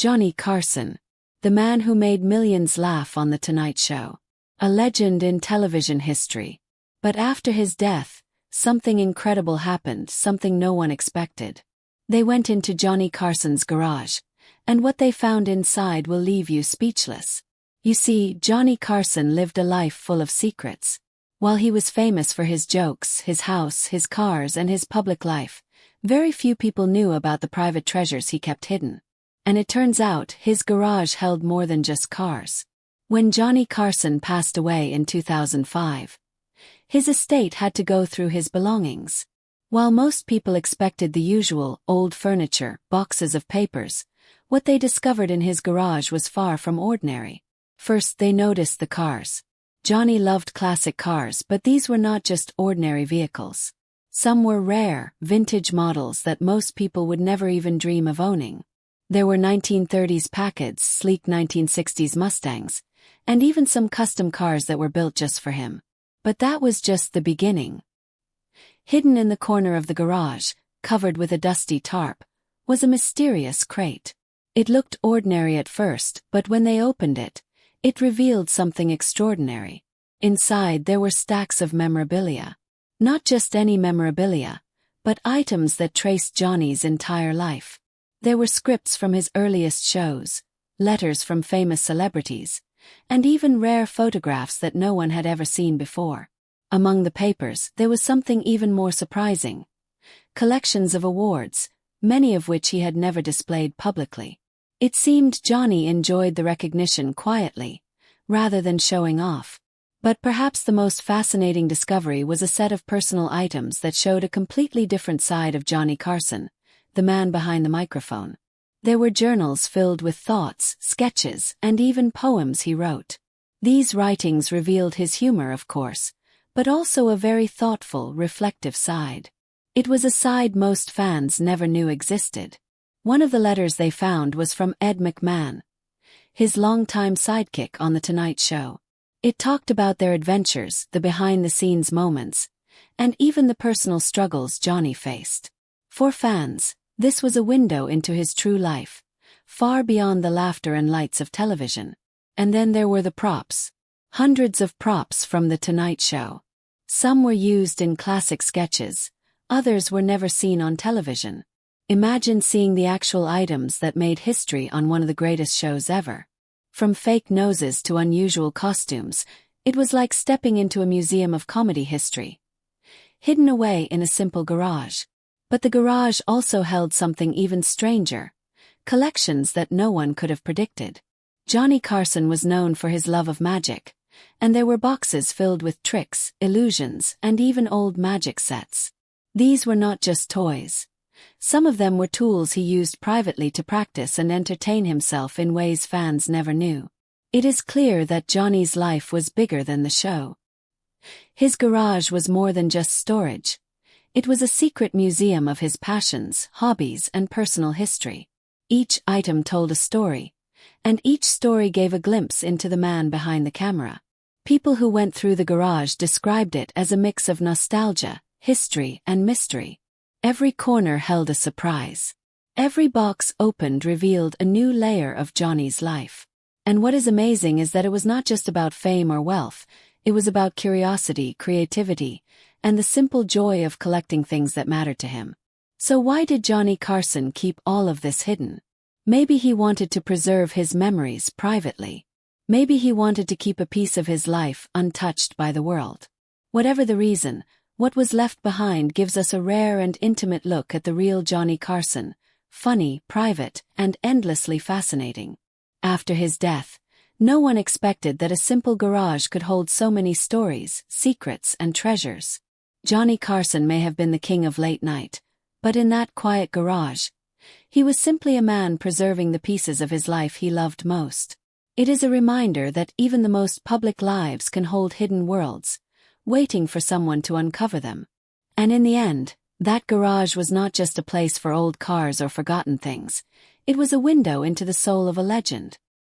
Johnny Carson, the man who made millions laugh on The Tonight Show. A legend in television history. But after his death, something incredible happened, something no one expected. They went into Johnny Carson's garage, and what they found inside will leave you speechless. You see, Johnny Carson lived a life full of secrets. While he was famous for his jokes, his house, his cars, and his public life, very few people knew about the private treasures he kept hidden. And it turns out, his garage held more than just cars. When Johnny Carson passed away in 2005, his estate had to go through his belongings. While most people expected the usual, old furniture, boxes of papers, what they discovered in his garage was far from ordinary. First, they noticed the cars. Johnny loved classic cars, but these were not just ordinary vehicles. Some were rare, vintage models that most people would never even dream of owning. There were 1930s Packards, sleek 1960s Mustangs, and even some custom cars that were built just for him. But that was just the beginning. Hidden in the corner of the garage, covered with a dusty tarp, was a mysterious crate. It looked ordinary at first, but when they opened it, it revealed something extraordinary. Inside there were stacks of memorabilia. Not just any memorabilia, but items that traced Johnny's entire life. There were scripts from his earliest shows, letters from famous celebrities, and even rare photographs that no one had ever seen before. Among the papers, there was something even more surprising. Collections of awards, many of which he had never displayed publicly. It seemed Johnny enjoyed the recognition quietly, rather than showing off. But perhaps the most fascinating discovery was a set of personal items that showed a completely different side of Johnny Carson, the man behind the microphone. There were journals filled with thoughts, sketches, and even poems he wrote. These writings revealed his humor, of course, but also a very thoughtful, reflective side. It was a side most fans never knew existed. One of the letters they found was from Ed McMahon, his longtime sidekick on The Tonight Show. It talked about their adventures, the behind-the-scenes moments, and even the personal struggles Johnny faced. For fans, this was a window into his true life, far beyond the laughter and lights of television. And then there were the props. Hundreds of props from The Tonight Show. Some were used in classic sketches, others were never seen on television. Imagine seeing the actual items that made history on one of the greatest shows ever. From fake noses to unusual costumes, it was like stepping into a museum of comedy history. Hidden away in a simple garage. But the garage also held something even stranger. Collections that no one could have predicted. Johnny Carson was known for his love of magic, and there were boxes filled with tricks, illusions, and even old magic sets. These were not just toys. Some of them were tools he used privately to practice and entertain himself in ways fans never knew. It is clear that Johnny's life was bigger than the show. His garage was more than just storage. It was a secret museum of his passions, hobbies, and personal history. Each item told a story, and each story gave a glimpse into the man behind the camera. People who went through the garage described it as a mix of nostalgia, history, and mystery. Every corner held a surprise. Every box opened revealed a new layer of Johnny's life. And what is amazing is that it was not just about fame or wealth, it was about curiosity, creativity, and the simple joy of collecting things that mattered to him. So why did Johnny Carson keep all of this hidden? Maybe he wanted to preserve his memories privately. Maybe he wanted to keep a piece of his life untouched by the world. Whatever the reason, what was left behind gives us a rare and intimate look at the real Johnny Carson, funny, private, and endlessly fascinating. After his death, no one expected that a simple garage could hold so many stories, secrets, and treasures. Johnny Carson may have been the king of late night, but in that quiet garage, he was simply a man preserving the pieces of his life he loved most. It is a reminder that even the most public lives can hold hidden worlds, waiting for someone to uncover them. And in the end, that garage was not just a place for old cars or forgotten things. It was a window into the soul of a legend.